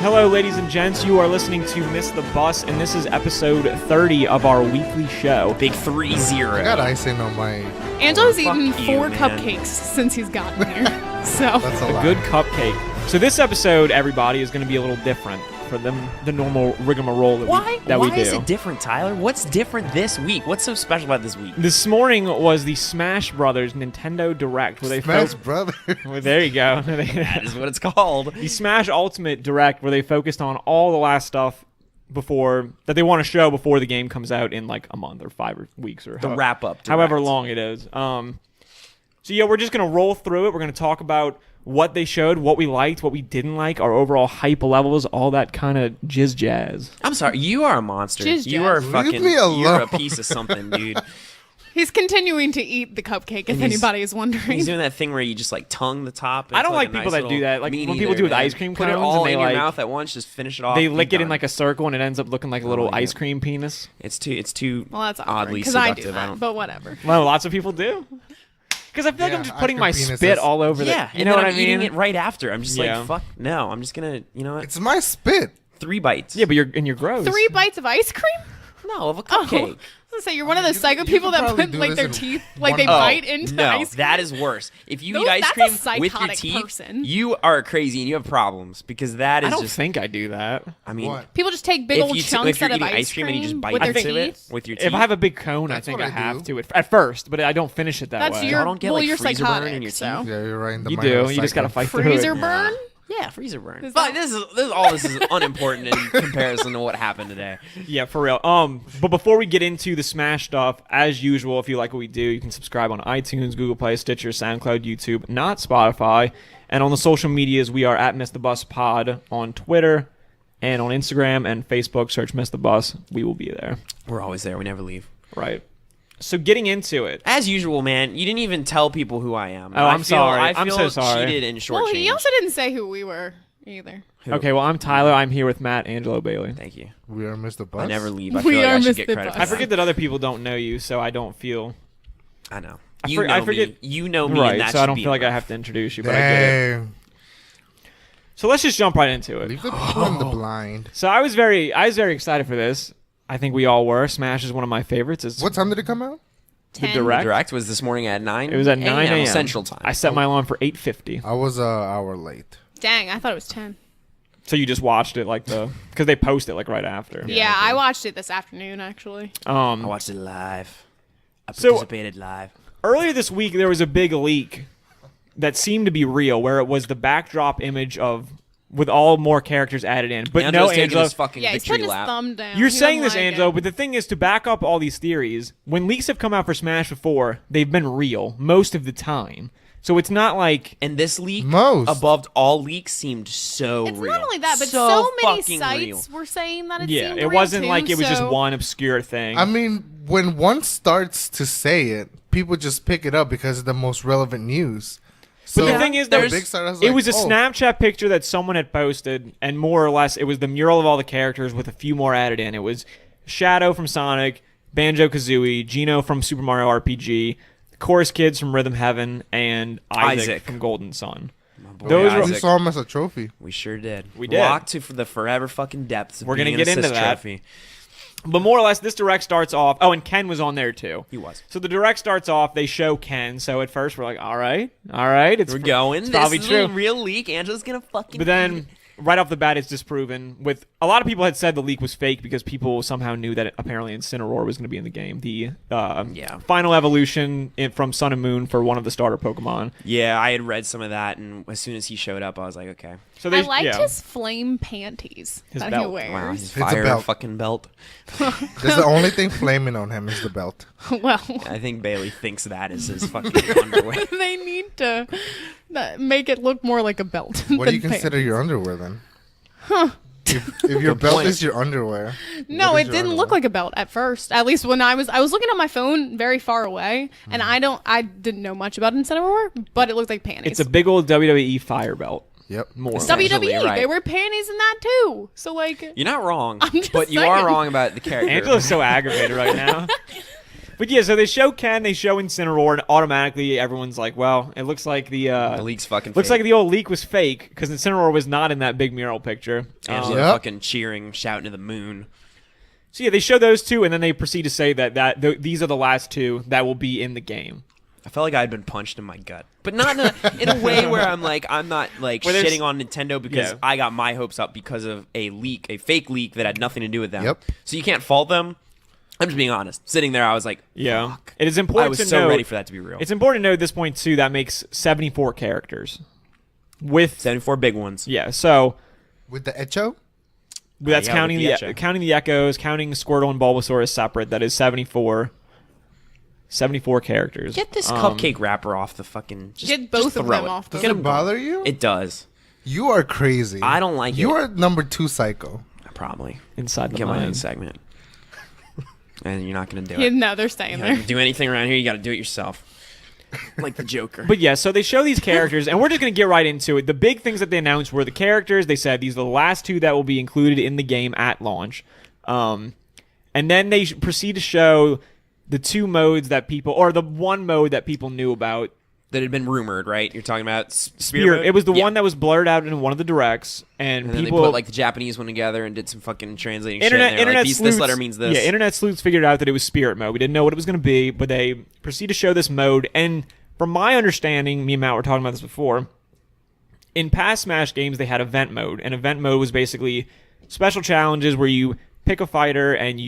Hello, ladies and gents. You are listening to Miss the Bus, and this is episode 30 of our weekly show. Big 3-0. I got icing on my... Angelo's eaten fuck you, 4 man. cupcakes since he's gotten here. So That's a A lot. good cupcake. So this episode, everybody, is going to be a little different for the normal rigmarole that Why? we Why do. is it different, Tyler? What's different this week? What's so special about this week? This morning was the Smash Brothers Nintendo Direct, where they Smash Brothers. Well, there you go. That is what it's called. The Smash Ultimate Direct, where they focused on all the last stuff before that they want to show before the game comes out in like a month or 5 weeks or The wrap-up however Direct. long it is. So yeah, we're just gonna roll through it. We're gonna talk about what they showed, what we liked, what we didn't like, our overall hype levels, all that kind of jizz jazz. I'm sorry, you are a monster. Jizz You are jazz. fucking. Leave me You're a alone. piece of something, dude. he's continuing to eat the cupcake, if And he's- anybody is wondering. He's doing that thing where you just like tongue the top. I don't It's like a people nice that do little- that. Like, Me when people neither, do with man. ice cream Put it cones all and they, in your like- mouth at once. Just finish it off. They be lick it in done. like a circle, and it ends up looking like a little yeah. ice cream penis. It's too. Well, that's oddly because I do seductive. that, don't. but whatever. Well, lots of people do. Because I feel like Yeah, I'm just ice putting cream my penises. spit all over Yeah, the. You and know then what I'm I mean? eating it right after. I'm just Yeah. like, fuck no. I'm just gonna, you know what? It's my spit. 3 bites. Yeah, but you're gross. 3 bites of ice cream? no, of a Oh, cupcake. I was gonna say you're one of those you psycho could- you people could that probably put do like this their in teeth, like one they bite. bite into no, ice cream. that is worse. If you eat Those- ice that's a cream with your psychotic teeth, person. you are crazy and you have problems because that is I don't just. think I do that. I mean, What? People just take big if old you chunks if you're out of eating ice cream and you just bite with their into it teeth. with your teeth, If I have a big cone, That's I think what I I have do. to at first, but I don't finish it that That's way. your Y'all don't get, well, like, you're freezer burn psychotic. in your so. Yeah, you're right. In the You do. You just gotta microcycle. fight through Freezer it. burn. yeah, freezer burn. Is But that- this is unimportant in comparison to what happened today. Yeah, for real. But before we get into the Smash stuff, as usual, if you like what we do, you can subscribe on iTunes, Google Play, Stitcher, SoundCloud, YouTube, not Spotify. And on the social medias, we are at Miss the Bus Pod on Twitter and on Instagram and Facebook. Search Miss the Bus. We will be there. We're always there. We never leave. Right. So getting into it. As usual, man. You didn't even tell people who I am. Oh, I'm sorry. I I'm feel so sorry. cheated and shortchanged. Well, he also didn't say who we were either. Who? Okay, well, I'm Tyler. I'm here with Matt Angelo Bailey. Thank you. We are Mr. Bus. I never leave. I We feel like are I should Mr. get credit Bus. for I that. forget that other people don't know you, so I don't feel I know. I You for- know I forget- me. You know me, right. and that So I should don't be feel like I enough. have to introduce you, but I get it. Dang. So let's just jump right into it. Leave the people in the blind. So I was very excited for this. I think we all were. Smash is one of my favorites. It's What time did it come out? the 10. direct. Direct was this morning at 9. It was at 9 a.m. Central Time. I set my alarm for 8:50. I was an hour late. Dang, I thought it was 10. So you just watched it like because they post it like right after. Yeah, I watched it this afternoon actually. I watched it live. I So- participated live. Earlier this week there was a big leak that seemed to be real, where it was the backdrop image of with all more characters added in. But Andrew's no, taking Angelo. his fucking Yeah, he's victory putting his lap. thumb down. You're He saying doesn't this, like Angelo, it. but the thing is, to back up all these theories, when leaks have come out for Smash before, they've been real most of the time. So it's not like And this leak, Most. above all leaks, seemed so It's real. not only that, but so many fucking sites real. were saying that it yeah, seemed it real wasn't too, like it was just so- one obscure thing. I mean, when one starts to say it, people just pick it up because it's the most relevant news. So But the thing is, the there's big star was it like, was a oh, Snapchat picture that someone had posted, and more or less, it was the mural of all the characters with a few more added in. It was Shadow from Sonic, Banjo-Kazooie, Gino from Super Mario RPG, Chorus Kids from Rhythm Heaven, and Isaac Isaac. from Golden Sun. Boy, Those We were- Isaac. saw him as a trophy. We sure did. We did. Walked to for the forever fucking depths of We're gonna being an get into assist that. trophy. But more or less, this direct starts off. Oh, and Ken was on there too. He was. So the direct starts off. They show Ken. So at first we're like, all right, it's We're going. It's This probably is true. a real leak. Angela's gonna fucking. But then, right off the bat, it's disproven. With a lot of people had said the leak was fake because people somehow knew that apparently Incineroar was going to be in the game. The Yeah. final evolution from Sun and Moon for one of the starter Pokemon. Yeah, I had read some of that, and as soon as he showed up, I was like, okay. So I liked his flame panties His that belt. he wears. Wow, his a fire belt. fucking belt. That's the only thing flaming on him is the belt. Well, I think Bailey thinks that is his fucking underwear. they need to make it look more like a belt. What do than you consider your underwear then? Huh. If your Good belt point. is your underwear. No, what it is your didn't look underwear? like a belt at first. At least when I was looking at my phone very far away, and Hmm. I didn't know much about Incineroar, but it looked like panties. It's a big old WWE fire belt. Yep. More. or less. Essentially, WWE. right. They wear panties in that too. So like, You're not wrong, I'm just but you saying. are wrong about the character. Angela's so aggravated right now. But yeah, so they show Ken, they show Incineroar, and automatically everyone's like, well, it looks like the leak's fucking looks fake. like the old leak was fake because Incineroar was not in that big mural picture. Angela Yep. fucking cheering, shouting to the moon. So yeah, they show those two, and then they proceed to say that these are the last two that will be in the game. I felt like I had been punched in my gut, but not in a way where I'm not like Where there's- shitting on Nintendo because Yeah. I got my hopes up because of a leak, a fake leak that had nothing to do with them. Yep. So you can't fault them. I'm just being honest. Sitting there, I was like, Yeah, fuck. it is important I was to so note. ready for that to be real. It's important to note at this point too that makes 74 characters. With 74 big ones. yeah, so With the Echo? that's yeah, counting with the Echo. counting the Echoes, counting Squirtle and Bulbasaur as separate. That is 74. 74 characters. Get this cupcake wrapper off the fucking. Just, Get both just of throw them it. off the Does it bother you? It does. You are crazy. I don't like You it. are number 2 psycho. Probably. Inside the Get my own mind. segment. And you're not going to do Yeah, it. no, they're staying You there. know, do anything around here, you got to do it yourself. Like the Joker. But yeah, so they show these characters, and we're just going to get right into it. The big things that they announced were the characters. They said these are the last two that will be included in the game at launch. And then they proceed to show the two modes that people, or the one mode that people knew about. that had been rumored, right? You're talking about Spirit. It was the Yeah. one that was blurred out in one of the directs, and, And then people they put like the Japanese one together and did some fucking translating internet shit. And they were internet like, sleuths, this letter means this. Yeah, internet sleuths figured out that it was Spirit mode. We didn't know what it was going to be, but they proceed to show this mode. And from my understanding, me and Matt were talking about this before. In past Smash games, they had event mode, and event mode was basically special challenges where you pick a fighter and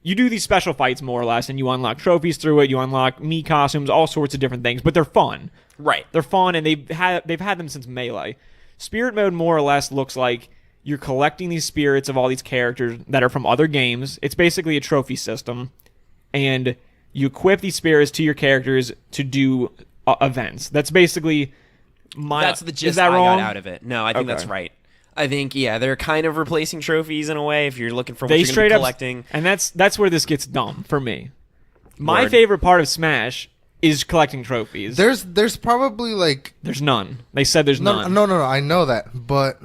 you do these special fights more or less, and you unlock trophies through it. You unlock Mii costumes, all sorts of different things, but they're fun. Right. They're fun, and they've had them since Melee. Spirit mode more or less looks like you're collecting these spirits of all these characters that are from other games. It's basically a trophy system, and you equip these spirits to your characters to do events. That's basically my. That's the gist is that I wrong? got out of it. No, I think that's Okay. right. I think, yeah, they're kind of replacing trophies in a way if you're looking for what They you're going straight to be up, collecting. and that's where this gets dumb for me. My Word. favorite part of Smash is collecting trophies. There's probably like There's none. They said there's no, none. no. I know that, but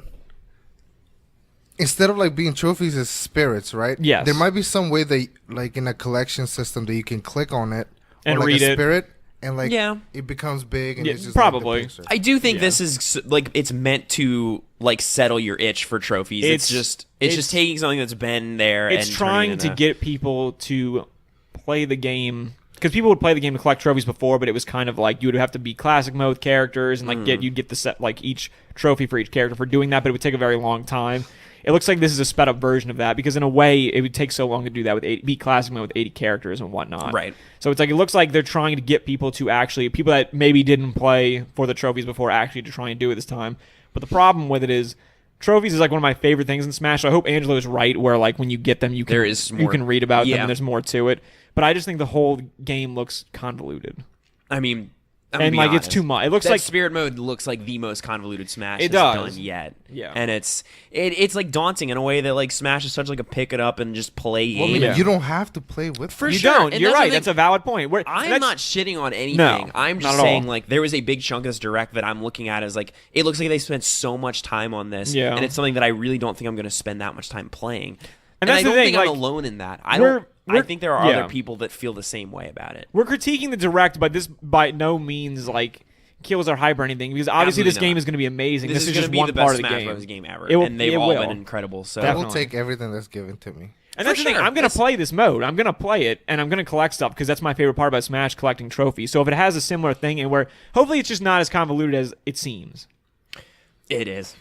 instead of like being trophies as spirits, right? Yes. There might be some way that like in a collection system that you can click on it And or like read a it. spirit and like Yeah. it becomes big and Yeah, it's just probably. Like the picture. I do think Yeah. this is like it's meant to like settle your itch for trophies. It's just taking something that's been there. It's and trying turning it to into- get people to play the game because people would play the game to collect trophies before, but it was kind of like you would have to be classic mode characters and like you'd get the set like each trophy for each character for doing that, but it would take a very long time. It looks like this is a sped up version of that because in a way it would take so long to do that with beat classic mode with 80 characters and whatnot. Right. So it's like it looks like they're trying to get people to actually people that maybe didn't play for the trophies before actually to try and do it this time. But the problem with it is trophies is like one of my favorite things in Smash. So I hope Angelo is right where like when you get them you can There is you more- can read about them yeah. and there's more to it. But I just think the whole game looks convoluted. I mean, And like it's too much. It looks that like Spirit mode looks like the most convoluted Smash It has does. done yet. Yeah. and it's like daunting in a way that like Smash is such like a pick it up and just play Well, I game. mean, Yeah. you don't have to play with For them. you sure. don't. And You're that's the right. thing. That's a valid point. I'm that's- not shitting on anything. No, I'm not just at saying all. like there was a big chunk of this direct that I'm looking at as like it looks like they spent so much time on this, Yeah. and it's something that I really don't think I'm going to spend that much time playing. And And that's I the don't thing, think like, I'm alone in that. I we're- don't. I we're- think there are yeah. other people that feel the same way about it. We're critiquing the direct, but this by no means like kills our hype or anything because obviously Absolutely this game not. is going to be amazing. This is just going to be one the part best of the Smash game. Bros. game ever, It will- and they've it all will. been incredible. So I will Definitely. take everything that's given to me. And For that's the thing. sure. I'm going to play this mode. I'm going to play it, and I'm going to collect stuff because that's my favorite part about Smash: collecting trophies. So if it has a similar thing, and where hopefully it's just not as convoluted as it seems. it is.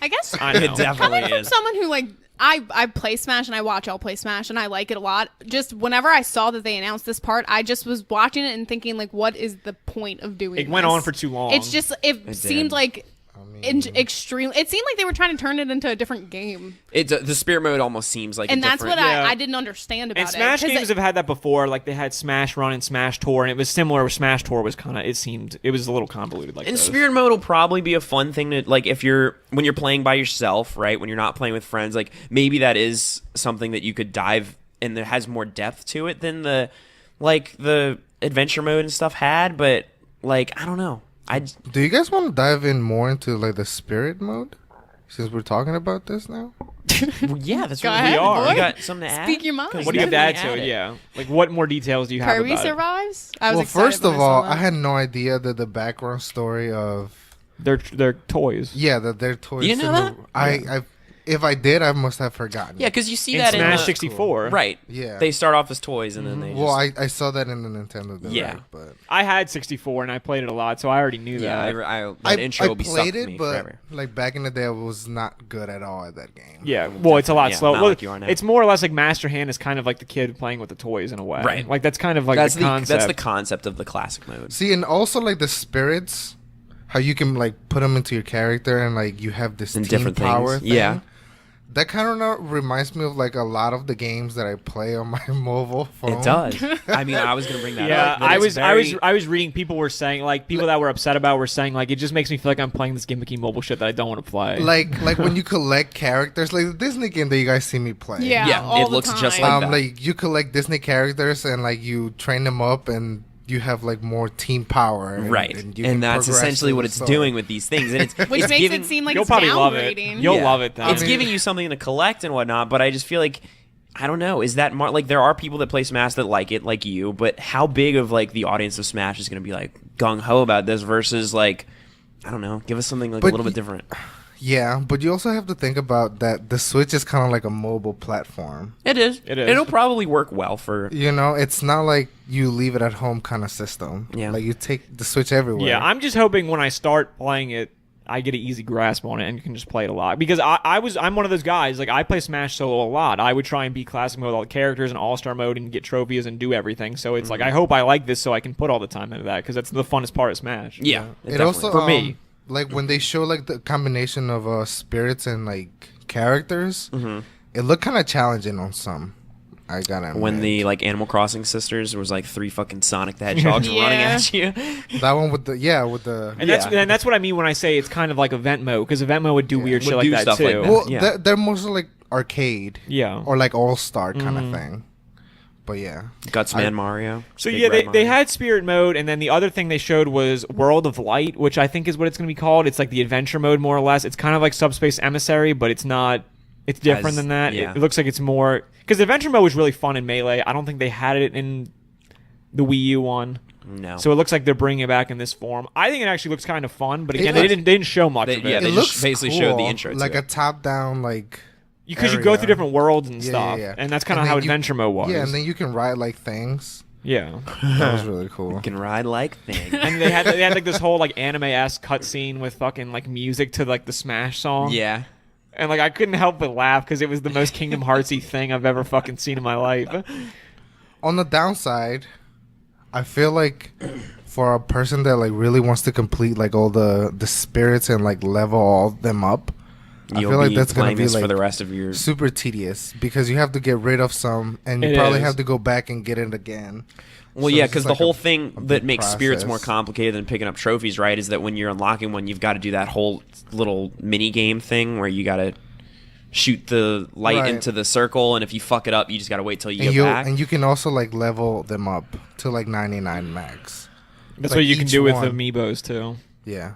I guess I know. It definitely coming from is. someone who like I play Smash and I watch all play Smash and I like it a lot. Just whenever I saw that they announced this part, I just was watching it and thinking like, what is the point of doing? It went this? on for too long. It's just it seemed did. like extreme. It seemed like they were trying to turn it into a different game, It's the Spirit mode almost seems like and a that's different, what Yeah. I didn't understand about And it. Smash 'cause games have had that before. Like they had Smash Run and Smash Tour, and it was similar. Where Smash Tour was kind of it was a little convoluted. Like And those. Spirit mode will probably be a fun thing to like if you're when you're playing by yourself, right? When you're not playing with friends, like maybe that is something that you could dive and that has more depth to it than the adventure mode and stuff had. But like I don't know, Do you guys want to dive in more into like the spirit mode? Since we're talking about this now, Well, yeah, that's Go what ahead, we are. boy. You got something to add? Speak your mind. 'Cause What do you have to add to definitely it? Yeah. Like, what more details do you have Kirby about it? survives. I was well, excited first when of saw all, that. I had no idea that the background story of They're toys. that their toys. You didn't know in the- if I did, I must have forgotten. Yeah, because you see In that Smash in the, 64. right. Yeah. They start off as toys and then they Well, just. I saw that in the Nintendo Direct, Yeah. but I had 64 and I played it a lot, so I already knew yeah, that. that intro will be stuck played with it, me but forever. like back in the day, I was not good at all at that game. Yeah, well, it's a lot Yeah, slower. not Well, like you are now. it's more or less like Master Hand is kind of like the kid playing with the toys in a way. Right. Like that's kind of like That's the the concept. that's the concept of the classic mode. See, and also like the spirits, how you can like put them into your character and like you have this And team different power things. thing. Yeah. That kind of reminds me of like a lot of the games that I play on my mobile phone. It does. I mean, I was gonna bring that yeah, up. that I it's was very- I was reading people were saying like people that were upset about were saying like it just makes me feel like I'm playing this gimmicky mobile shit that I don't want to play. Like when you collect characters, like the Disney game that you guys see me play. Yeah, Yeah, all it the looks just time. like that. Like you collect Disney characters and like you train them up and you have like more team power. And, right, and, you can and that's progress essentially through what the it's story. doing with these things, and it's Which it's makes giving, it seem like You'll it's probably love it. downgrading. You'll Yeah. love it then. It's giving you something to collect and whatnot, but I just feel like I don't know. Is that like there are people that play Smash that like it, like you, but how big of like the audience of Smash is going to be like gung ho about this versus like I don't know, give us something like a But little bit different. Yeah, but you also have to think about that the Switch is kind of like a mobile platform. It is. It is. It'll probably work well for. You know, it's not like you leave it at home kind of system. Yeah. Like you take the Switch everywhere. Yeah, I'm just hoping when I start playing it, I get an easy grasp on it and can just play it a lot. Because I'm one of those guys, like I play Smash solo a lot. I would try and beat classic mode with all the characters and all-star mode and get trophies and do everything. So it's like I hope I like this so I can put all the time into that because that's the funnest part of Smash. Yeah, It definitely- also For me. like when they show like the combination of spirits and like characters, it looked kind of challenging on some. I gotta admit. when the like Animal Crossing sisters there was like 3 fucking Sonic the Hedgehogs running Yeah. at you. that one with the And Yeah. that's what I mean when I say it's kind of like event mode because event mode would do weird Would shit like do that stuff too. like that. well, Yeah. they're mostly like arcade Yeah. or like all star kind of thing. But yeah, Gutsman I- Mario. So Big yeah, Red they Mario. had Spirit mode, and then the other thing they showed was World of Light, which I think is what it's going to be called. It's like the adventure mode, more or less. It's kind of like Subspace Emissary, but it's not. It's different As- than that. yeah. It looks like it's more because the adventure mode was really fun in Melee. I don't think they had it in the Wii U one, No. so it looks like they're bringing it back in this form. I think it actually looks kind of fun, but It again, they looks- didn't show much They- of it. yeah, it they looks just basically cool, showed the intro to like it. a top down like. Because you go area. through different worlds and Yeah, stuff, yeah, yeah. and that's kind of And how then you- adventure mode was. Yeah, and then you can ride like things. yeah. That was really cool. can ride like things. And they had like this whole like anime-esque cutscene with fucking like music to like the Smash song. yeah. And like I couldn't help but laugh because it was the most Kingdom Heartsy thing I've ever fucking seen in my life. On the downside, I feel like for a person that like really wants to complete like all the spirits and like level all them up, I You'll feel like be that's gonna playing be this like for the rest of your. super tedious because you have to get rid of some and you It probably is. have to go back and get it again. Well, So yeah, it's because just the like whole a thing big that makes spirits more process. complicated than picking up trophies, right, is that when you're unlocking one, you've got to do that whole little mini game thing where you got to shoot the light Right. into the circle, and if you fuck it up, you just got to wait till you And get back. you can also like level them up to like 99 max. That's Like what you can each do with one. amiibos too. Yeah.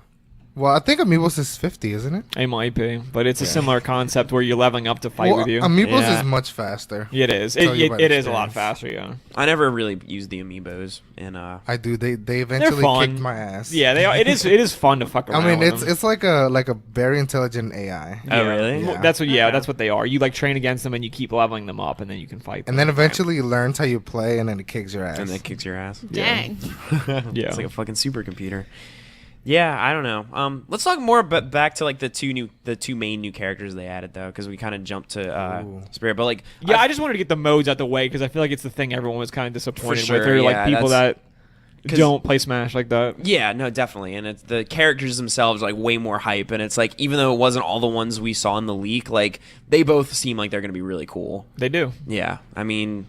Well, I think Amiibos is 50, isn't it? It might be, but it's a Yeah. similar concept where you're leveling up to fight well, with you. Amiibos Yeah. is much faster. It is. Tell you It, about it is a lot experience. faster. Yeah. I never really used the amiibos, and I do. They eventually fun. kicked my ass. Yeah, they are. It is fun to fuck I around. mean, with them. it's like a very intelligent AI. Oh, really? Yeah. That's what. Yeah, that's what they are. You like train against them and you keep leveling them up, and then you can fight. And them. then eventually it learns how you play, and then it kicks your ass. and that kicks your ass. Dang. Yeah. It's like a fucking supercomputer. Yeah, I don't know. Let's talk more, but back to like the two main new characters they added though, because we kind of jumped to Ooh. Spirit. But like, Yeah, I just wanted to get the modes out the way because I feel like it's the thing everyone was kind of disappointed sure, with. They're like yeah, people that's- that don't play Smash like that. yeah, no, definitely, and it's the characters themselves are, like way more hype, and it's like even though it wasn't all the ones we saw in the leak, like they both seem like they're gonna be really cool. They do. Yeah, I mean,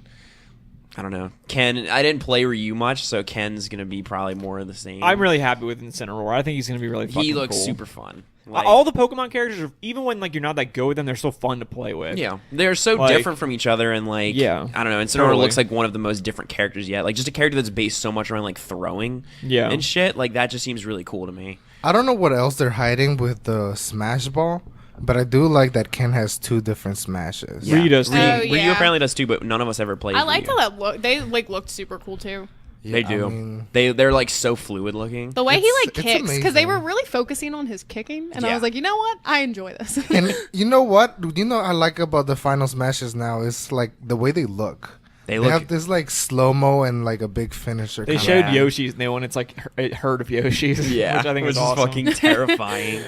I don't know. Ken, I didn't play Ryu much, so Ken's gonna be probably more of the same. I'm really happy with Incineroar. I think he's gonna be really fucking He looks cool. super fun. Like, All the Pokemon characters, are, even when like you're not that good with them, they're still fun to play with. yeah, they're so Like- different from each other, and like, Yeah, I don't know. Incineroar totally. looks like one of the most different characters yet. Like, just a character that's based so much around like throwing, Yeah. and shit. Like that just seems really cool to me. I don't know what else they're hiding with the Smash Ball, But I do like that Ken has 2 different smashes. Ryu does too. Oh, Ryu yeah. apparently does too, but none of us ever played. I liked Ryu. how that looked. They like looked super cool too. They do. I mean, They're like so fluid looking. The way he like It's kicks, because they amazing. were really focusing on his kicking, and I Yeah. was like, you know what, I enjoy this. and you know what? You know I like about the final smashes now is like the way they look. They They look. have this like slow mo and like a big finisher. They kinda. showed Yeah. Yoshi's new one. It's like a herd of Yoshis. Yeah, which I think which is awesome. fucking terrifying.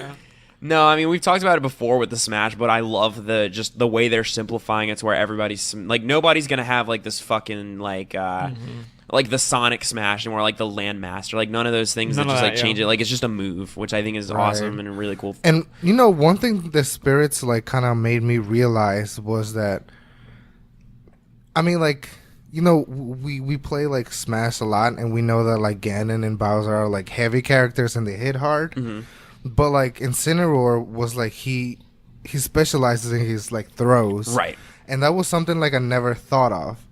No, I mean we've talked about it before with the Smash, but I love the way they're simplifying it to where everybody's like nobody's gonna have like this fucking like like the Sonic Smash and or like the Land Master, like none of those things None that of just that, like change yeah. it. Like it's just a move, which I think is Right. awesome and really cool. And you know, one thing the spirits like kind of made me realize was that, I mean, like, you know, we play like Smash a lot, and we know that like Ganon and Bowser are like heavy characters and they hit hard. Mm-hmm. But like Incineroar was like he specializes in his like throws, Right. And that was something like I never thought of,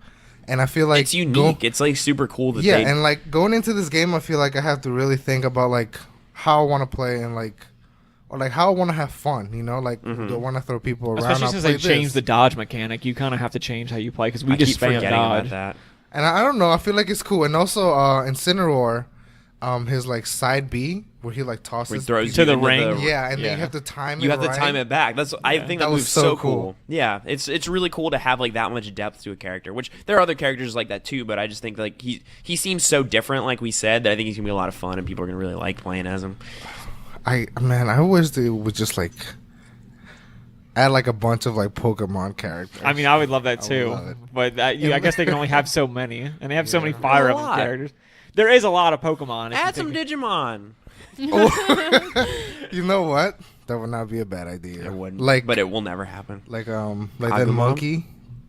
and I feel like It's unique. It's like super cool that yeah, they and like going into this game, I feel like I have to really think about like how I want to play and like, or like how I want to have fun. You know, like Mm-hmm. do I want to throw people around? Especially I'll since play they changed this. the dodge mechanic, you kind of have to change how you play because we I just keep spam forgetting dodge. about that. And I don't know. I feel like it's cool. And also, Incineroar, his like side B where he like tosses Where he throws To you the into ring? yeah, and then Yeah. you have to time it. You have to right. time it back. That's I think that That was move's so so cool. cool. Yeah, it's really cool to have like that much depth to a character. Which there are other characters like that too, but I just think like he seems so different, like we said, that I think he's gonna be a lot of fun and people are gonna really like playing as him. I wish they would just like add like a bunch of like Pokemon characters. I mean, I would love that I would too, love it. but I guess they can only have so many, and they have so many Fire A Emblem lot. characters. There is a lot of Pokemon. if you Add some think- Digimon. You know what? That would not be a bad idea. It wouldn't, Like but it will never happen. like that Agumon? monkey,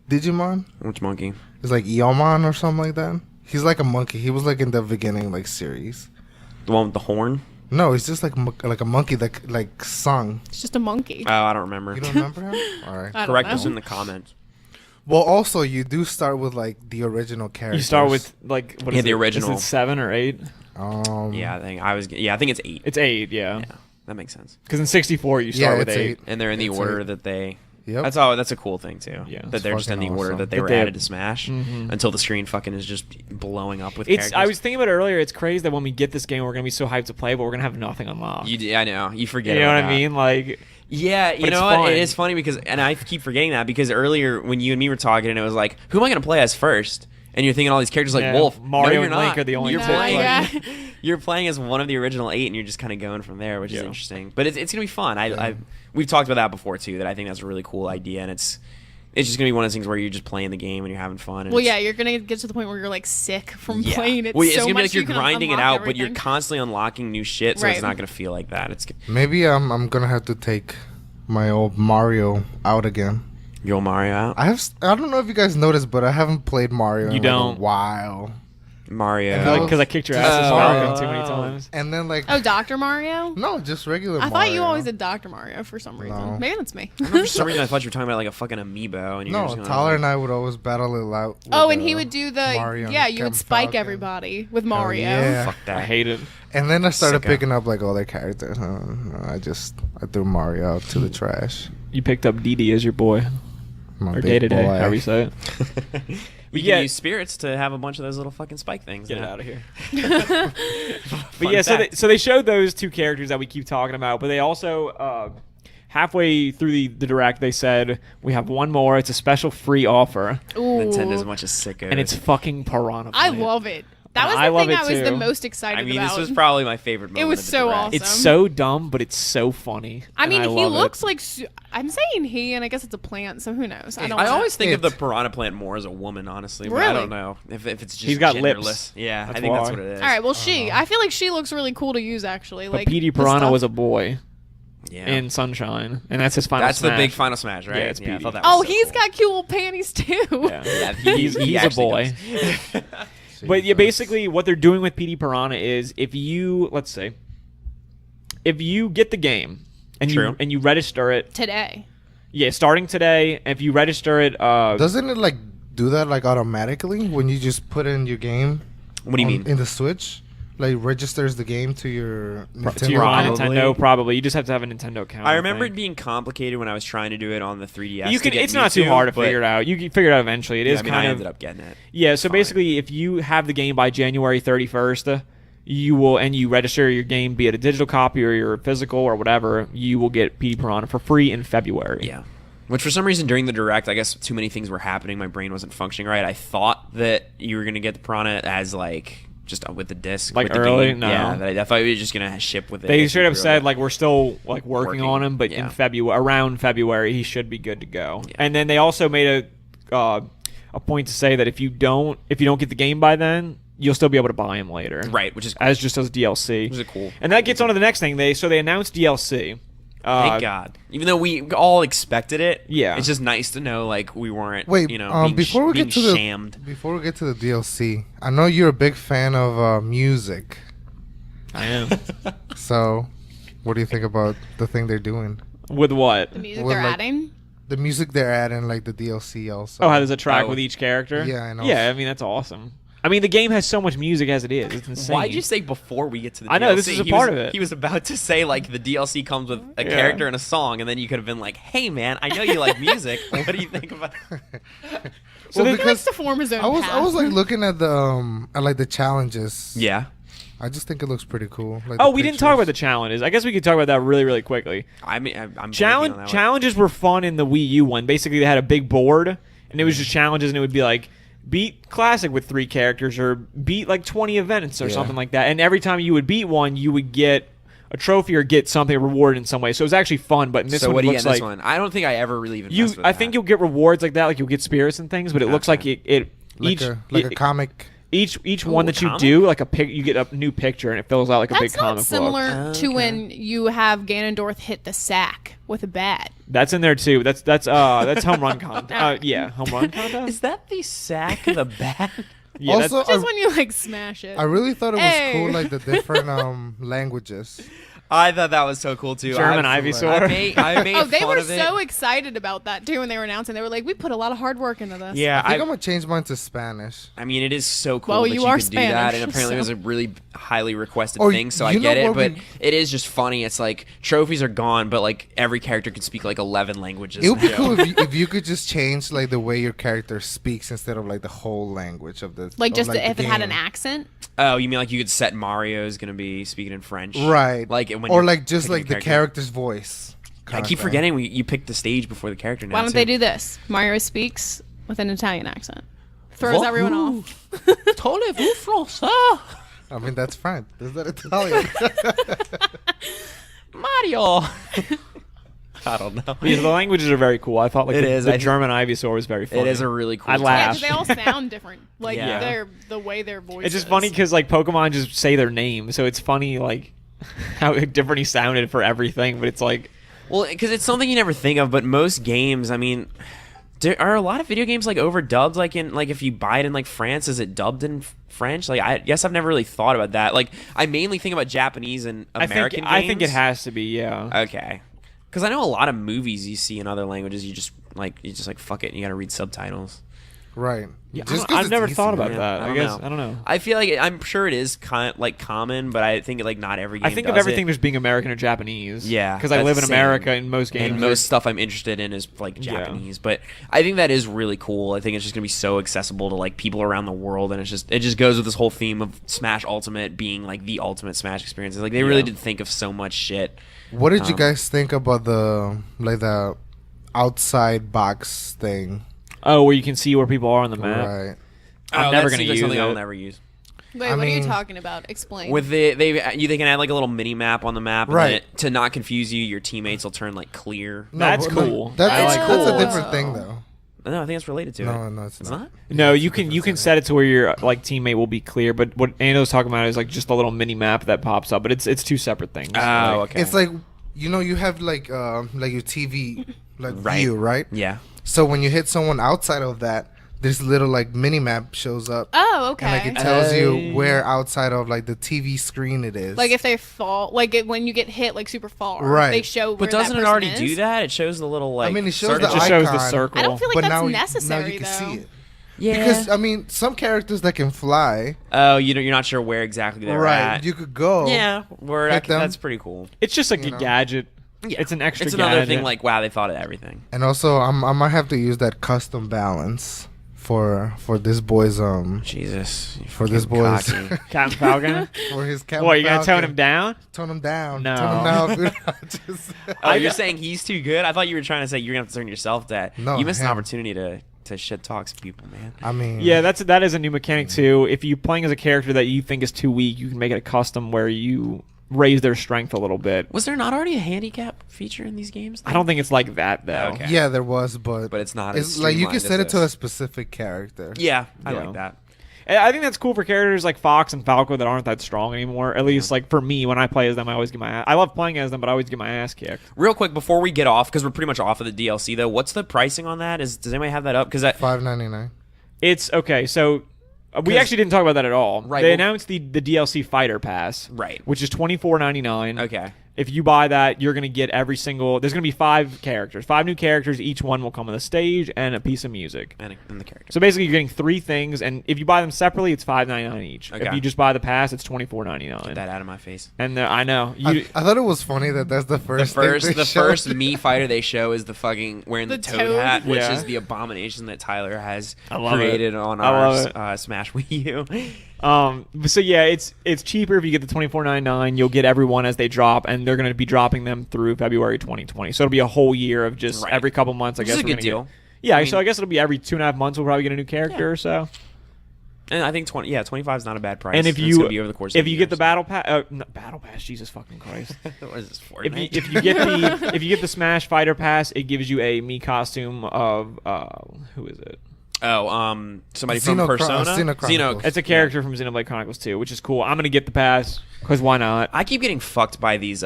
Digimon. Which monkey? It's like Eomon or something like that. He's like a monkey. He was like in the beginning like series. The one with the horn? No, it's just like like a monkey that like sung. It's just a monkey. Oh, I don't remember. You don't remember him? All right. I don't Correct know. us in the comments. Well, also you do start with like the original characters. You start with like what Yeah, is the it? original. Is it 7 or 8? Yeah, I think it's 8. It's 8, yeah. Yeah, that makes sense. Because in 64 you start with it's 8. And they're in the It's order 8. that they. Yep. That's a cool thing too. Yeah. that It's they're just in the fucking order awesome. that they That were they- added to Smash until the screen fucking is just blowing up with It's. characters. I was thinking about it earlier. It's crazy that when we get this game, we're gonna be so hyped to play, but we're gonna have nothing unlocked. I know. You forget. You know about what I that. mean? Like, Yeah, you But it's know what? fun. It is funny because, and I keep forgetting that because earlier when you and me were talking, and it was like, who am I going to play as first? And you're thinking all these characters like Yeah, Wolf, Mario no, you're and not. Link are the only you're two. playing. Yeah. You're playing as one of the original 8, and you're just kind of going from there, which is Yeah. interesting. But it's gonna be fun. We've talked about that before too. That I think that's a really cool idea, and it's just gonna be one of those things where you're just playing the game and you're having fun. And Well, it's- yeah, you're gonna get to the point where you're like sick from yeah. playing it Well, it's so gonna be much. like you're you can grinding it unlock out, but you're everything. constantly unlocking new shit, so it's Right. not gonna feel like that. It's Maybe I'm gonna have to take my old Mario out again. your Mario out. I don't know if you guys noticed, but I haven't played Mario You in don't. like a while. Mario. And because I kicked your ass as Oh. Falcon too many times. And then like Oh, Dr. Mario? no, just regular. I thought you Mario. always did Dr. Mario for some reason. No. Maybe that's me. For some reason, I thought you were talking about like a fucking amiibo. And you were No, just gonna, Tyler and I would always battle it out. with, Oh, and he would do the Mario and yeah. You would Captain spike Falcon. everybody with Mario. yeah. Fuck that. I hate it. And then I started Sicko. picking up like all their characters. I threw Mario out to the trash. You picked up DD as your boy, My or big day to day, boy. however you say it. We Yeah. can use spirits to have a bunch of those little fucking spike things. Get it now. out of here. Fun But yeah, fact. so they showed those two characters that we keep talking about, but they also halfway through the direct they said we have one more. It's a special free offer, Ooh. Nintendo's a bunch of sickos. and it's fucking Piranha I Plant. love it. That And was I the love thing it I was the too. most excited I mean, about. this was probably my favorite moment. was of the so direct. awesome. It's so dumb, but it's so funny. I and mean, he love it. looks like I'm saying he, and I guess it's a plant, so who knows? I don't. I know. always think of It- the piranha plant more as a woman, honestly. But I Really? don't know if it's just He's got genderless. lips. Yeah, That's I think that's why. what it is. All right, well, I feel like she looks really cool to use actually. But Like Petey the Piranha stuff- was a boy Yeah, in Sunshine, and that's his final. that's the smash. big final smash, right? Yeah, it's I Petey. thought that was Oh, so he's cool. got cute little panties too. Yeah. Yeah, He's a actually boy. does. But yeah, basically what they're doing with PD Piranha is if you if you get the game and True. you register it, Today. yeah, starting today, if you register it, Doesn't it like do that like automatically when you just put in your game? What do you mean? In the Switch? like registers the game to your Nintendo To your account? Probably. Nintendo, probably. You just have to have a Nintendo account. I remember it think. being complicated when I was trying to do it on the 3DS. You to can. get It's not too Mewtwo, hard to but- figure it out. You can figure it out eventually. It Yeah, is I mean, kind I of. ended up getting it. Yeah. So Fine. basically, if you have the game by January 31st, you will, and you register your game, be it a digital copy or your physical or whatever, you will get PD Piranha for free in February. Yeah. Which for some reason during the direct, I guess too many things were happening. My brain wasn't functioning right. I thought that you were gonna get the Piranha as like just with the disc, Like with the early? game. No. Yeah, that I thought we were just gonna ship with it. They if should you have said pre-order. like we're still like working Working, on him, but in yeah. February, around February, he should be good to go. And then they also made a point to say that if you don't get the game by then, you'll still be able to buy him later, right, which is cool. as just as DLC. Which is cool. And that gets on to the next thing. They announced DLC. Thank God. Even though we all expected it, Yeah. it's just nice to know like we weren't, Wait, being, before we being get to the shammed. before we get to the DLC, I know you're a big fan of music. I am. So, what do you think about the thing they're doing? With what? The music Well, they're like- adding. The music they're adding, like the DLC, also. Oh, how does it track Oh. with each character? Yeah, I know. Yeah, I mean that's awesome. I mean the game has so much music as it is. It's insane. Why'd you say before we get to the DLC? I know, this is a He part was- of it. He was about to say like the DLC comes with a Yeah. character and a song, and then you could have been like, "Hey man, I know you like music. What do you think about?" So well, they- He likes to form his own I was path. like looking at the challenges. Yeah, I just think it looks pretty cool. Like Oh, the we didn't talk about the pictures. challenges. I guess we could talk about that really, really quickly. I mean, I'm blanking on Challenge that one. challenges were fun in the Wii U one. Basically, they had a big board, and it was just challenges, and it would be like beat classic with 3 characters, or beat like 20 events or Yeah. something like that. And every time you would beat one, you would get a trophy or get something rewarded in some way. So it was actually fun. But in this So one, what it do you looks get in this like one? I don't think I ever really even. you. messed with I that. think you'll get rewards like that, like you'll get spirits and things. But it looks like Okay. it Like each a comic. each one Ooh, that you comic? do, like you get a new picture, and it fills out like a big That's not comic book. similar to Okay. when you have Ganondorf hit the sack with a bat. That's in there too. That's home run contest. Yeah, home run contest. Is that the sack of the bat? Yeah, that's- Also, Just when you like smash it. I really thought it was Hey. cool, like the different languages. I thought that was so cool too. German I Ivysaur. made Oh, they fun were of it. so excited about that too when they were announcing. They were like, "We put a lot of hard work into this." Yeah, I think I'm gonna change mine to Spanish. I mean, it is so cool Well, that you you are can do that, Spanish, and apparently it was so- a really highly requested Or thing. So I you know get it, what but we- it is just funny. It's like trophies are gone, but like every character could speak like 11 languages. It would be now. cool if you could just change like the way your character speaks instead of like the whole language of the Like of, just like, if the it had an game. accent. Oh, you mean like you could set Mario's gonna be speaking in French, right? Like when or you're like just picking like the a character's voice. I keep forgetting you picked the stage before the character. Now Why don't they too. do this? Mario speaks with an Italian accent. Throws What? everyone off. Voulez-vous français? I mean, that's French. Is that Italian? Mario. I don't know. Yeah, the languages are very cool. I thought like It the, is. the I think- German Ivysaur was very funny. It is a really cool. I team. Yeah, laughed. 'cause they all sound different. Like Yeah. they're the way their voices. It's just funny because like Pokemon just say their name, so it's funny like how different he sounded for everything. But it's like Well, because it's something you never think of, but most games, I mean, there are a lot of video games like overdubbed. Like in like if you buy it in like France, is it dubbed in French? Like I guess I've never really thought about that. Like I mainly think about Japanese and American I games. think it has to be. Yeah. Okay, because I know a lot of movies you see in other languages. You just like fuck it, and you got to read subtitles. right. Yeah, Just 'cause I've it's never easy, thought about man. that. I I don't guess know. I don't know. I feel like I'm sure it is common, but I think like not every game. I think of does everything it. as being American or Japanese. Yeah, because I that's live in the same. America, and most games. And most stuff I'm interested in is like Yeah. Japanese, but I think that is really cool. I think it's just gonna be so accessible to like people around the world, and it just goes with this whole theme of Smash Ultimate being like the ultimate Smash experience. Like they really Yeah. did think of so much shit. What did you Um, guys think about the outside box thing? Oh, where you can see where people are on the map. Right. I'm never that gonna seems like use something I'll it. never use. Wait, I what are you mean- talking about? Explain. With they can add like a little mini map on the map, and Right. then to not confuse you, your teammates will turn like clear. That's but, cool. That's, I like that's cool. a different thing, though. No, I think it's related to it. No, it's It's not. not. No, you can set it to where your like teammate will be clear, but what Ando's talking about is like just a little mini map that pops up, but it's two separate things. Oh, Like, okay. It's like you have like your TV Right. view, right? Yeah. So when you hit someone outside of that, this little like mini map shows up, oh, okay. and like it tells you where outside of like the TV screen it is. Like if they fall, like when you get hit like super far, Right. they show. Where But doesn't that it person already is. do that? It shows the little like. I mean, it shows circle. it the just shows the icon, circle. I don't feel like but that's now necessary now you can though. see it. Yeah. Because I mean, some characters that can fly, Oh, you're not sure where exactly they're at. you could go. Yeah, hit them. that's pretty cool. It's just like You a know. gadget. Yeah. It's an extra It's another gadget. thing. Like, wow, they thought of everything. And also, I might have to use that custom balance for this boy's Jesus. You For this fucking boy's- cocky. Captain Falcon. for his Captain What, you gonna tone Falcon. him down? Tone him down. No. Tone him down. Dude. Just- Oh, you're saying he's too good? I thought you were trying to say you're gonna have to turn yourself down. No, you missed an him. opportunity to shit talk some people, man. I mean, Yeah, that is a new mechanic too. If you're playing as a character that you think is too weak, you can make it a custom where you raise their strength a little bit. Was there not already a handicap feature in these games? I don't think it's like that though. Okay. yeah, there was, but But it's not It's as like you can streamlined set as it to a this. specific character. Yeah, I Yeah. like that. And I think that's cool for characters like Fox and Falco that aren't that strong anymore. At least like for me, when I play as them, I always get my ass. I love playing as them, but I always get my ass kicked. Real quick before we get off, because we're pretty much off of the DLC though. What's the pricing on that? Does anybody have that up? Because $5.99. It's okay. So we 'Cause- actually didn't talk about that at all. Right, They well- announced the DLC Fighter Pass, Right. which is $24.99. okay, If you buy that, you're going to get every single. There's going to be 5 characters, 5 new characters. Each one will come with a stage and a piece of music. and the character. So basically, you're getting 3 things, and if you buy them separately, it's $5.99 each. Okay. If you just buy the pass, it's $24.99. That out of my face. And I know you. I thought it was funny that that's the first The first thing me fighter they show is the fucking wearing the The toad toad. hat, which Yeah. is the abomination that Tyler has I love it. created on I our love it. Smash Wii U. So yeah, it's cheaper if you get the $24.99. You'll get everyone as they drop, and they're going to be dropping them through February 2020. So it'll be a whole year of just Right. every couple months. I Which guess is a we're good gonna deal. Get, yeah, I so mean- I guess it'll be every 2.5 months. We'll probably get a new character or so. And I think 25 is not a bad price. And if it's you gonna be over the course if of you a get the year, battle pass, Jesus fucking Christ. so- what is this, if Fortnite? you get the if you get the Smash Fighter Pass, it gives you a me costume of who is it? Somebody from Persona. Xenochronicles. It's a character from Xenoblade Chronicles 2, which is cool. I'm gonna get the pass because why not? I keep getting fucked by these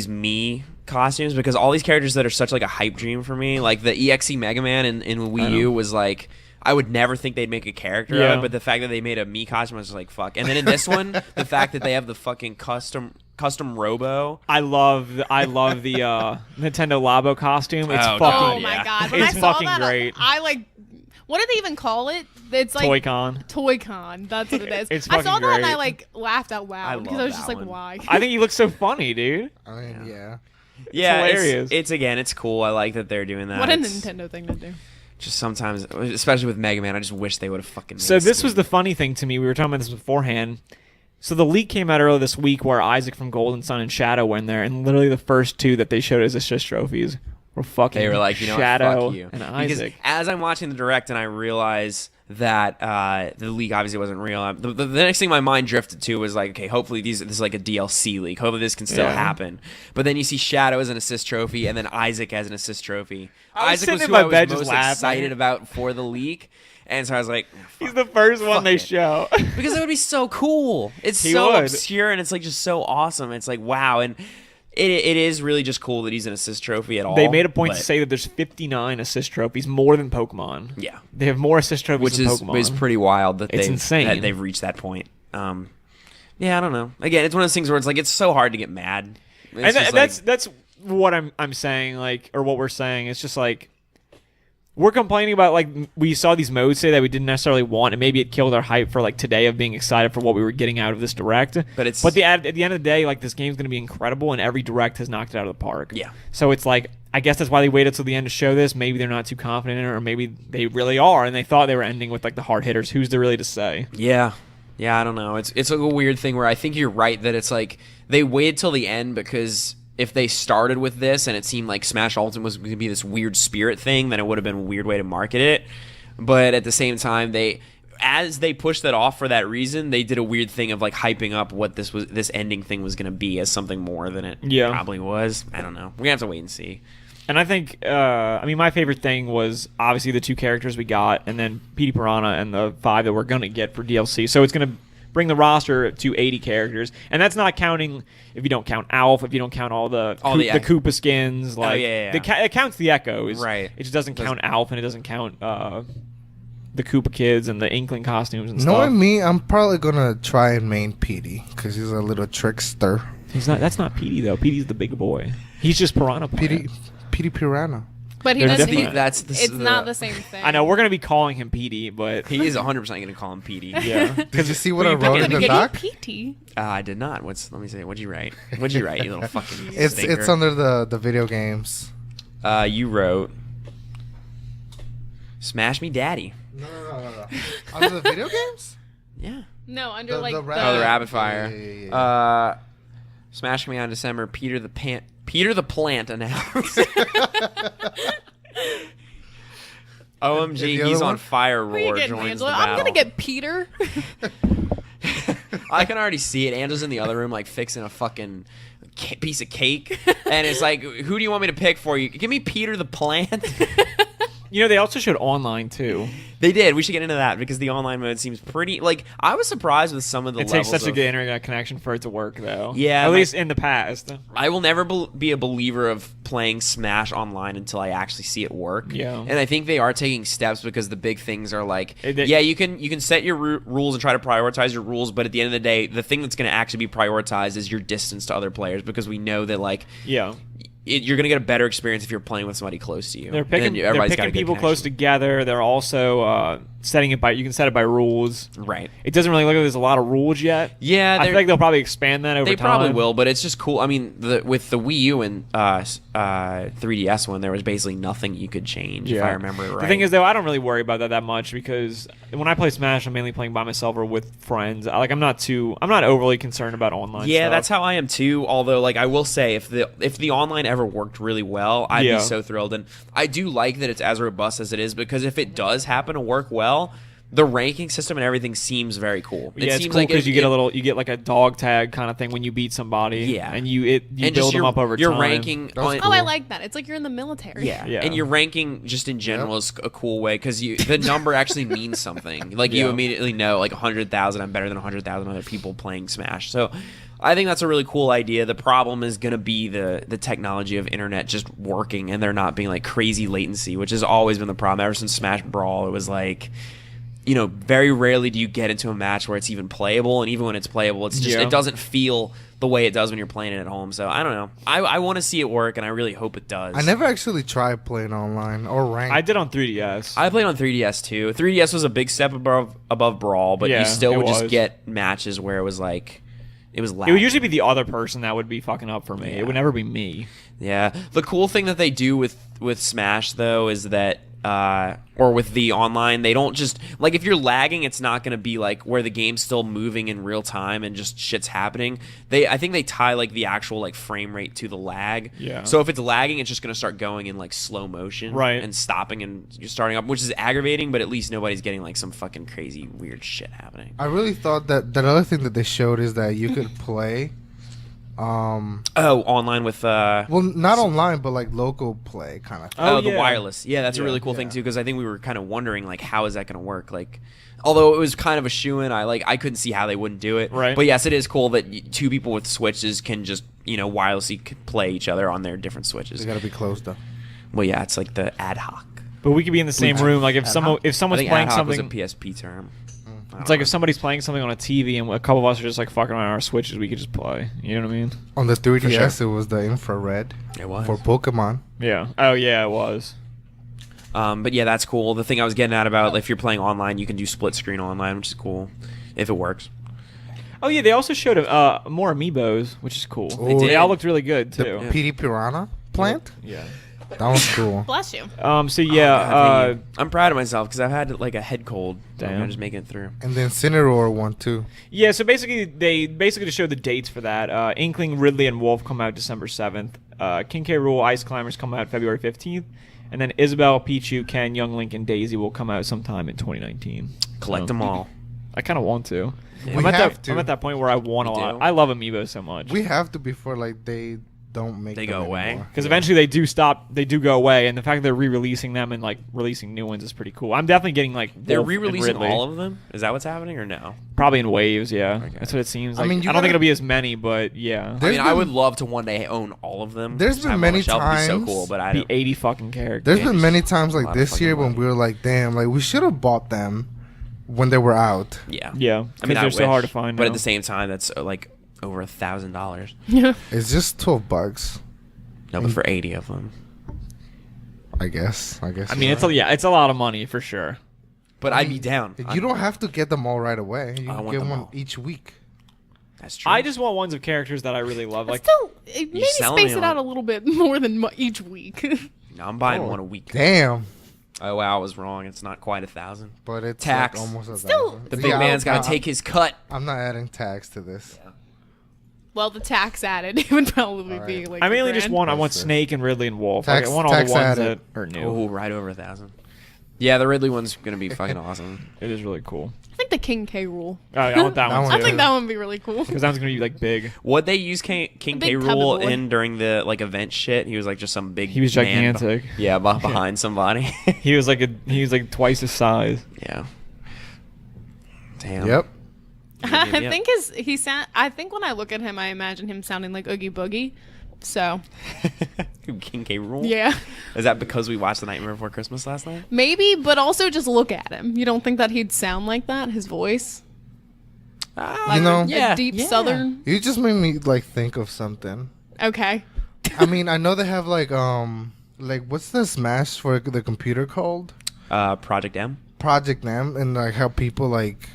me costumes because all these characters that are such like a hype dream for me, like the EXE Mega Man in Wii U was like. I would never think they'd make a character Yeah. of it, but the fact that they made a me costume I was just like fuck. And then in this one, the fact that they have the fucking custom Robo. I love the Nintendo Labo costume. It's Oh, fucking God, Oh my yeah. god! When It's I saw fucking that, great. I like. What do they even call it? It's like Toy-Con. Toy-Con. That's what it is. It's I saw fucking that and I great. like laughed out I loud because love I was just that like, one. why? I think he looks so funny, dude. I mean, yeah. Yeah, hilarious. It's again, it's cool. I like that they're doing that. What a It's Nintendo thing to do. Just sometimes, especially with Mega Man, I just wish they would have fucking. So made this was Steam. the funny thing to me. We were talking about this beforehand. So the leak came out earlier this week where Isaac from Golden Sun and Shadow were in there, and literally the first 2 that they showed as assist trophies were fucking They were like, you know Shadow what, fuck you. and Because Isaac. as I'm watching the direct and I realize that the leak obviously wasn't real, the next thing my mind drifted to was like, okay, hopefully this is like a DLC leak. Hopefully this can still Yeah. happen. But then you see Shadow as an assist trophy and then Isaac as an assist trophy. I was Isaac sitting was in who my I was bed just most laughing. excited about for the leak. And so I was like, He's the first one Fuck they it. show. because it would be so cool. It's He so would. obscure and it's like just so awesome. It's like wow, and it is really just cool that he's an assist trophy at all. They made a point but- to say that there's 59 assist trophies, more than Pokemon. Yeah. They have more assist trophies which than is Pokemon. pretty wild that It's insane. that they've reached that point. Yeah, I don't know. Again, it's one of those things where it's like it's so hard to get mad. It's And just that's what I'm saying, like, or what we're saying. It's just like we're complaining about, like, we saw these modes today that we didn't necessarily want, and maybe it killed our hype for like today of being excited for what we were getting out of this direct. But it's- at the end of the day, like, this game's going to be incredible, and every direct has knocked it out of the park. Yeah. So it's like, I guess that's why they waited till the end to show this. Maybe they're not too confident in it, or maybe they really are, and they thought they were ending with like the hard hitters. Who's there really to say? yeah, I don't know. It's like a weird thing where I think you're right that it's like they waited till the end because if they started with this and it seemed like Smash Ultimate was going to be this weird spirit thing, then it would have been a weird way to market it. But at the same time, as they pushed that off for that reason, they did a weird thing of like hyping up what this ending thing was going to be as something more than it Yeah. probably was. I don't know. We're gonna have to wait and see. And I think, my favorite thing was obviously the 2 characters we got, and then Petey Piranha and the 5 that we're going to get for DLC. So it's going to bring the roster to 80 characters. And that's not counting, if you don't count Alf, if you don't count all the Koopa skins. Like, yeah. It counts the Echoes. Right. It just doesn't count Alf, and it doesn't count the Koopa kids and the Inkling costumes and stuff. Knowing me, I'm probably gonna try and main Petey because he's a little trickster. That's not Petey, though. Petey's the big boy. He's just Piranha Plant. Petey Piranha. But he They're doesn't. different. It's not the same thing. I know we're gonna be calling him Petey, but He is 100% going to call him Petey. yeah, Did you see what Who I you wrote picking? in the Get doc? you PT. I did not. Let me see. What'd you write? What'd you write, you little fucking It's stinker? under the video games. You wrote Smash Me Daddy. No. Under the video games? Yeah. No, under The like rapid- Oh, the rapid fire. Yeah. Smash Me on December. Peter the Plant announced. OMG, And the he's other on one? fire. Who are you Roar getting, joins the Angela? battle. I'm gonna get Peter. I can already see it. Angela's in the other room, like fixing a fucking piece of cake, and it's like, who do you want me to pick for you? Give me Peter the Plant. you know they also showed online too. They did. We should get into that because the online mode seems pretty. Like, I was surprised with some of the It levels takes such a of- good internet connection for it to work, though. Yeah, at my- least in the past. I will never be a believer of playing Smash online until I actually see it work. Yeah. And I think they are taking steps because the big things are like, They- yeah, you can set your rules and try to prioritize your rules, but at the end of the day, the thing that's going to actually be prioritized is your distance to other players because we know that like Yeah. you're going to get a better experience if you're playing with somebody close to you. They're picking, And they're everybody's got a picking good people close connection. together. They're also setting it by. You can set it by rules. Right. It doesn't really look like there's a lot of rules yet. Yeah, I feel they're- like they'll probably expand that over They time. probably will, but it's just cool. I mean, with the Wii U and 3DS one, there was basically nothing you could change, if I remember it right. The thing is, though, I don't really worry about that much because when I play Smash, I'm mainly playing by myself or with friends. I'm not overly concerned about online. yeah, stuff. that's how I am too. Although, like, I will say, if the online ever worked really well, I'd Yeah. be so thrilled. And I do like that it's as robust as it is because if it does happen to work well, the ranking system and everything seems very cool. It Yeah, it's seems cool like because you get like a dog tag kind of thing when you beat somebody. Yeah. and you and build just them up over your time. ranking. That was on- cool. Oh, I like that. It's like you're in the military. Yeah. Yeah. And your ranking just in general is a cool way because the number actually means something. Like you Yeah. immediately know, like 100,000, I'm better than 100,000 other people playing Smash. So I think that's a really cool idea. The problem is going to be the technology of internet just working and there not being like crazy latency, which has always been the problem ever since Smash Brawl. It was like, you know, very rarely do you get into a match where it's even playable, and even when it's playable, it's just Yeah. it doesn't feel the way it does when you're playing it at home. So I don't know. I want to see it work, and I really hope it does. I never actually tried playing online or ranked. I did on 3DS. I played on 3DS too. 3DS was a big step above Brawl, but Yeah, you still it would just was. get matches where it was like it was loud. It would usually be the other person that would be fucking up for me. Yeah. It would never be me. Yeah. The cool thing that they do with Smash though is that or with the online, they don't just like if you're lagging, it's not going to be like where the game's still moving in real time and just shit's happening. I think they tie like the actual like frame rate to the lag. Yeah. So if it's lagging, it's just going to start going in like slow motion, Right. and stopping and you're starting up, which is aggravating. But at least nobody's getting like some fucking crazy weird shit happening. I really thought that other thing that they showed is that you could play. Oh, online with Well, not online, but like local play kind of thing. Oh, the yeah. wireless. Yeah, that's a Yeah. really cool thing Yeah. too because I think we were kind of wondering like how is that going to work? Like, although it was kind of a shoo-in, I couldn't see how they wouldn't do it. Right. But yes, it is cool that two people with switches can just wirelessly play each other on their different switches. They gotta be closed though. Well, yeah, it's like the ad hoc. But we could be in the same room. Like if Ad someone hoc. if I someone's think playing ad hoc something, was a PSP term. it's like if somebody's playing something on a TV and a couple of us are just like fucking around our switches, we could just play. You know what I mean? On the 3DS, sure. it was the infrared It was. for Pokemon. Yeah. Oh yeah, it was. But yeah, that's cool. The thing I was getting at about if you're playing online, you can do split screen online, which is cool if it works. Oh yeah, they also showed more amiibos, which is cool. They They did. all looked really good The too. PD Piranha plant. Yeah. That was cool. Bless you. So yeah, Oh, God, thank you. I'm proud of myself because I've had like a head cold. Damn. I'm just making it through. And then Cineroar one too. yeah. So basically, they just showed the dates for that. Inkling, Ridley, and Wolf come out December 7th. King K. Rool, Ice Climbers come out February 15th, and then Isabelle, Pichu, Ken, Young Link, and Daisy will come out sometime in 2019. Collect So, them all. I kind of want to. Yeah. We have to. I'm at that point where I want a You lot. do? I love amiibo so much. We have to before like they don't make They them go away? anymore. Because Yeah. eventually they do go away, and the fact that they're re-releasing them and like releasing new ones is pretty cool. I'm definitely getting like They're Wolf and re-releasing Ridley. all of them. Is that what's happening or no? Probably in waves, yeah. Okay. That's what it seems I like. I, mean, you don't think gotta- it'll be as many, but yeah. I There's mean, I been- would love to one day own all of them. There's Just been have them on many the shelf. It'd be so times- cool, but I Be don't. 80 fucking characters. There's been many times a like lot of this fucking year when money. we were like, damn, like we should have bought them when they were out. Yeah. Yeah, I mean, because I they're so wish, hard to find. But now. at the same time, that's like over $1,000. It's just $12. No, but for 80 of them. I guess. I you're mean, right. it's a lot of money for sure. But I'd be down. You don't have to get them all right away. You I can want get them one all. each week. That's true. I just want ones of characters that I really love. Like, Still, maybe selling space me it on out a little bit more than each week. No, I'm buying Oh, one a week. Damn. Oh wow, I was wrong. It's not quite 1,000. But it's Tax. like almost Still- 1,000. The big Yeah, man's got I'm- to take his cut. I'm not adding tax to this. Well, the tax added, it would probably All be right. like. I a mainly just grand. want I want What's this? Snake and Ridley and Wolf. Tax- I want all the tax ones added. that are new. Oh, right over 1,000. Yeah, the Ridley one's gonna be fucking awesome. It is really cool. I think the King K rule. Oh, I want that, That one one too. I think that one would be really cool. because that one's gonna be like big. What they use King big K. tubby Rule boy. in during the like event shit? He was like just some big. He was man gigantic. Yeah, behind somebody. He was like twice his size. Yeah. Damn. Yep. Yeah, I yeah. think I think when I look at him, I imagine him sounding like Oogie Boogie. So King K. Rule. yeah, Is that because we watched The Nightmare Before Christmas last night? maybe, but also just look at him. You don't think that he'd sound like that? His voice, You know, a deep Southern. you just made me like think of something. Okay, I mean, I know they have like what's the Smash for the computer called? Project M. Project M, and like how people like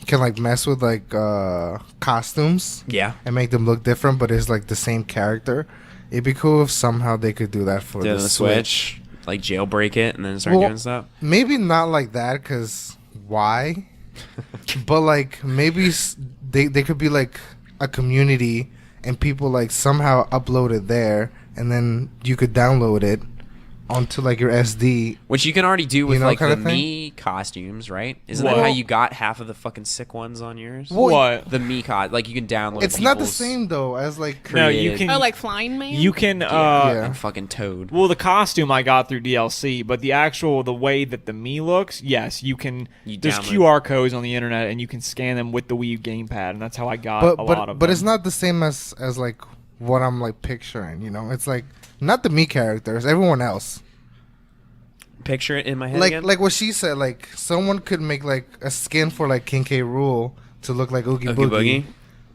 can like mess with like costumes Yeah. and make them look different, but it's like the same character. It'd be cool if somehow they could do that for Do the the Switch. Switch. Like jailbreak it and then start Well, doing stuff. Maybe not like that, cause why? But like maybe they could be like a community, and people like somehow upload it there, and then you could download it onto like your SD. Which you can already do with know, like the kinda thing? Mii costumes, right? Isn't What? that how you got half of the fucking sick ones on yours? Well, What? The Mii like you can download. It's not the people's- same though as like No, you created- can. oh, like Flying Man. You can. Yeah. And fucking Toad. Well, the costume I got through DLC, but the way that the Mii looks, yes, you can. You There's download- QR codes on the internet, and you can scan them with the Wii U gamepad, and that's how I got but a lot of but them. it's not the same as like what I'm like picturing. You know, it's like not the me characters, everyone else. Picture it in my head Like again. like what she said, like someone could make like a skin for like King K. Rule to look like Oogie, Oogie Boogie, Boogie?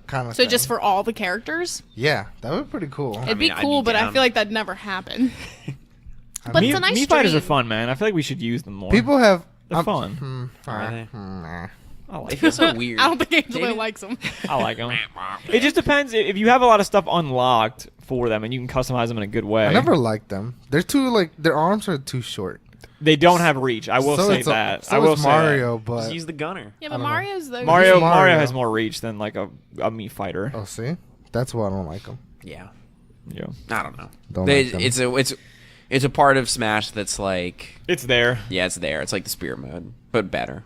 kind of. so just for all the characters, yeah, that would be pretty cool. it'd be mean, I'd cool, be but I down. feel like that'd never happen. I But mean, it's a nice Mii fighters are stream. fun, man. I feel like we should use them more. people have They're fun. Are they? nah. I like They feel so weird. I don't think Angela Maybe- likes them. I like them. It just depends if you have a lot of stuff unlocked for them, and you can customize them in a good way. I never liked them. They're too like their arms are too short. They don't have reach. I will So say it's that. So I will is say Mario, Just but use the gunner. Yeah, I but don't know. Mario's the that. Mario Mario. has more reach than like a Mii fighter. oh, see, that's why I don't like them. Yeah. Yeah, I don't know. Don't They- like them. it's a part of Smash that's like it's there. yeah, it's there. It's like the spirit mode, but better.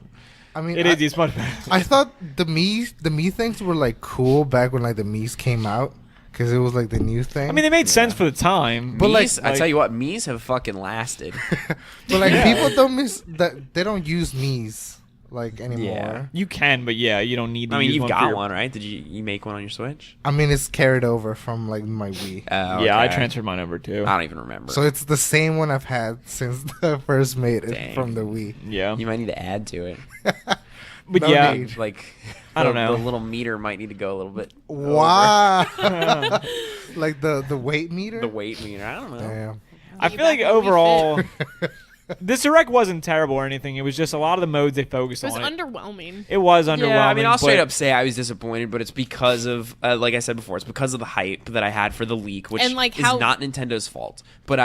I mean, It is. It's much better. I thought the me things were like cool back when like the Mii's came out because it was like the new thing. I mean, they made sense for the time. But, like- Mii's, I tell you what, Mii's have fucking lasted. but like people don't miss that they don't use Mii's like anymore. Yeah. you can, but yeah, you don't need to I mean, use you've one for got your- one, right? Did you make one on your Switch? I mean, it's carried over from like my Wii, Okay. Yeah, I transferred mine over too. I don't even remember. so it's the same one I've had since the first made it Dang. from the Wii. Yeah, you might need to add to it. but No yeah, need. Like, I don't know. The little meter might need to go a little bit. Wow, like the weight meter. The weight meter. I don't know. Damn. I feel like overall, this direct wasn't terrible or anything. It was just a lot of the modes they focused It was on. underwhelming. It was underwhelming. Yeah, I mean, I'll straight but- up say I was disappointed, but it's because of, like I said before, it's because of the hype that I had for the leak, which And, like, is how- not Nintendo's fault. But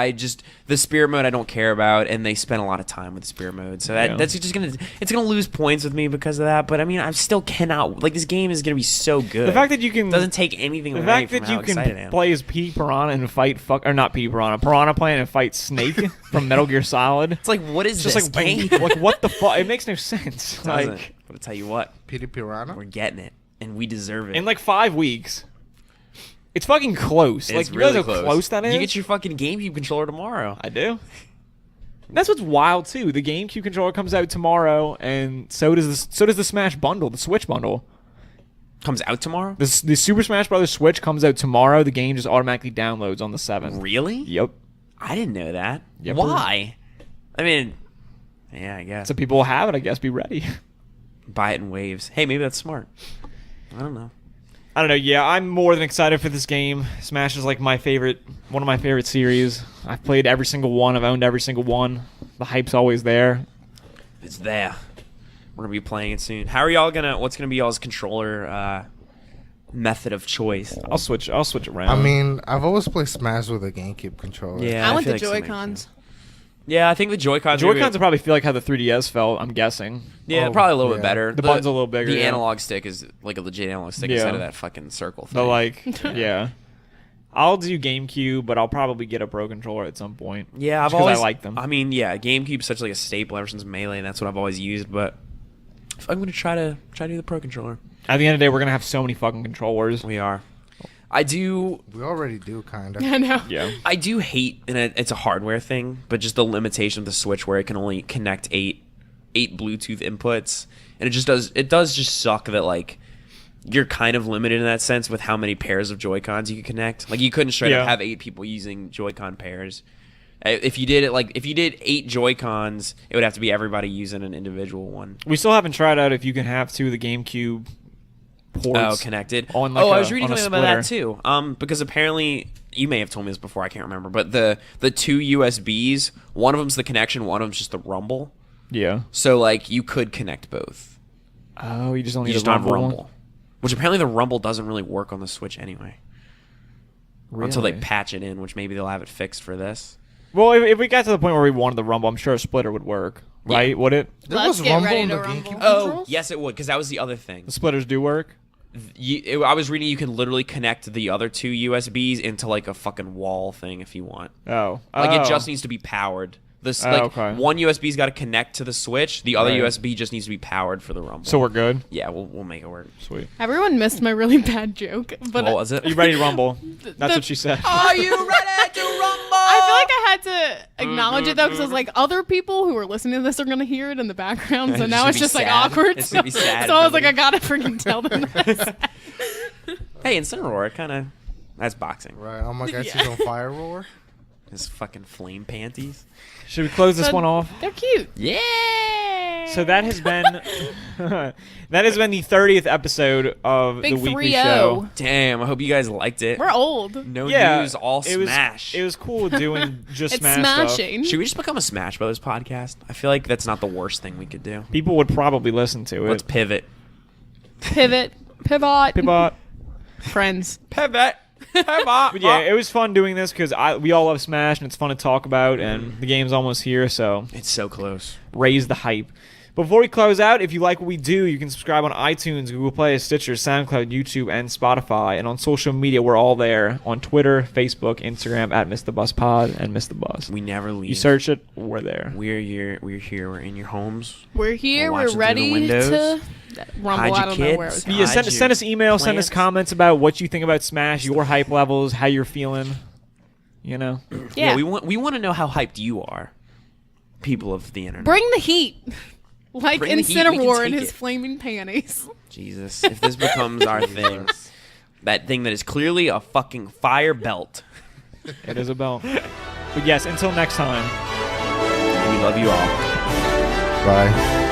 the spirit mode I don't care about, and they spent a lot of time with the spirit mode, so Yeah. that's just gonna lose points with me because of that. But I mean, I still cannot like this game is gonna be so good. The fact that you can doesn't take anything the away fact from that how you excited I can am. play as P Piranha and fight not P Piranha Plant and fight Snake from Metal Gear Solid. It's like, what is It's just this like game? like what the fuck? It makes no sense. Doesn't. Like But I tell you what, Petey Piranha. we're getting it, and we deserve it. in like 5 weeks. It's fucking close. It's like you realize really how close that is. You get your fucking GameCube controller tomorrow. I do. That's what's wild too. The GameCube controller comes out tomorrow, and so does the Smash bundle, the Switch bundle. Comes out tomorrow. The Super Smash Bros. Switch comes out tomorrow. The game just automatically downloads on the 7th. Really? Yep. I didn't know that. Yep. Why? I mean, yeah, I guess. So people will have it. I guess. Be ready. Buy it in waves. Hey, maybe that's smart. I don't know. I don't know. Yeah, I'm more than excited for this game. Smash is like one of my favorite series. I've played every single one. I've owned every single one. The hype's always there. It's there. We're gonna be playing it soon. How are y'all gonna? What's gonna be y'all's controller method of choice? I'll switch around. I mean, I've always played Smash with a GameCube controller. Yeah, I went feel the like same Joy-Cons. thing. Yeah, I think the Joy-Cons. Joy-Cons will probably feel like how the 3DS felt, I'm guessing. Yeah, Oh, probably a little yeah. bit better. The button's a little bigger, The yeah. analog stick is like a legit analog stick Yeah. instead of that fucking circle thing. The like, yeah. I'll do GameCube, but I'll probably get a Pro controller at some point. Yeah, I've Just 'cause always I like them. I mean, yeah, GameCube's such like a staple ever since Melee, and that's what I've always used. But I'm gonna try to do the Pro controller. At the end of the day, we're gonna have so many fucking controllers. We are. I do. We already do, kind of. I know. Yeah. I do hate, and it's a hardware thing, but just the limitation of the Switch where it can only connect eight Bluetooth inputs, and it does just suck that like you're kind of limited in that sense with how many pairs of Joy-Cons you can connect. Like you couldn't straight up Yeah. have 8 people using Joy-Con pairs. If you did it if you did 8 Joy-Cons, it would have to be everybody using an individual one. We still haven't tried out if you can have two of the GameCube ports. Connected. On like I was reading on a something about that splitter. too. Because apparently you may have told me this before. I can't remember. But the 2 USBs, one of them's the connection, one of them's just the rumble. Yeah. So like you could connect both. Oh, you just don't need You just a don't have rumble. rumble, which apparently the rumble doesn't really work on the Switch anyway. Until they Really? patch it in, which maybe they'll have it fixed for this. Well, if we got to the point where we wanted the rumble, I'm sure a splitter would work, Yeah. right? Would it? There Let's was get Rumble ready in to the rumble. GameCube Oh, controls? yes, it would, because that was the other thing. The splitters do work. I was reading you can literally connect the other 2 USBs into like a fucking wall thing if you want. Oh. Like Oh. it just needs to be powered. This Oh, like okay. one USB's got to connect to the Switch. The other Right. USB just needs to be powered for the rumble. So we're good. yeah, we'll make it work. Sweet. Everyone missed my really bad joke, but What was it? Are you ready to rumble? That's the- what she said. Are you ready to rumble? I feel like I had to acknowledge it though, because like other people who are listening to this are gonna hear it in the background, so It's now gonna it's be just like sad. awkward. It's gonna be sad. So I was like, I gotta freaking tell them this. Hey, Incineroar, kind of. That's boxing. Right. Oh my god, Yeah. she's on fire roar. His fucking flame panties. Should we close this But one off? They're cute. Yeah. So that has been the 30th episode of Big the weekly 3-0. show. Damn. I hope you guys liked it. We're old. No Yeah, news, all it was smash. it was cool doing just It's Smash stuff. smashing. Should we just become a Smash Brothers podcast? I feel like that's not the worst thing we could do. People would probably listen to Let's it. pivot. Pivot. Pivot. Friends. Pivot. But yeah, it was fun doing this because we all love Smash and it's fun to talk about, and the game's almost here, so It's so close. raise the hype. Before we close out, if you like what we do, you can subscribe on iTunes, Google Play, Stitcher, SoundCloud, YouTube, and Spotify. And on social media, we're all there on Twitter, Facebook, Instagram at MrBusPod and MrBus. We never leave. You search it, we're there. We're here. We're here. We're in your homes. We're here. We're We're watching through the ready to windows. rumble. Hide I your don't know where it was kids. going. Yeah, Hide send us email, send us plants. comments about what you think about Smash, your hype levels, how you're feeling. You know? Yeah. we want to know how hyped you are, people of the internet. Bring the heat. Like Bring the heat, we can Incineroar in take his it. flaming panties. Jesus, if this becomes our thing, that thing that is clearly a fucking fire belt. It is a belt. But yes, until next time. We love you all. Bye.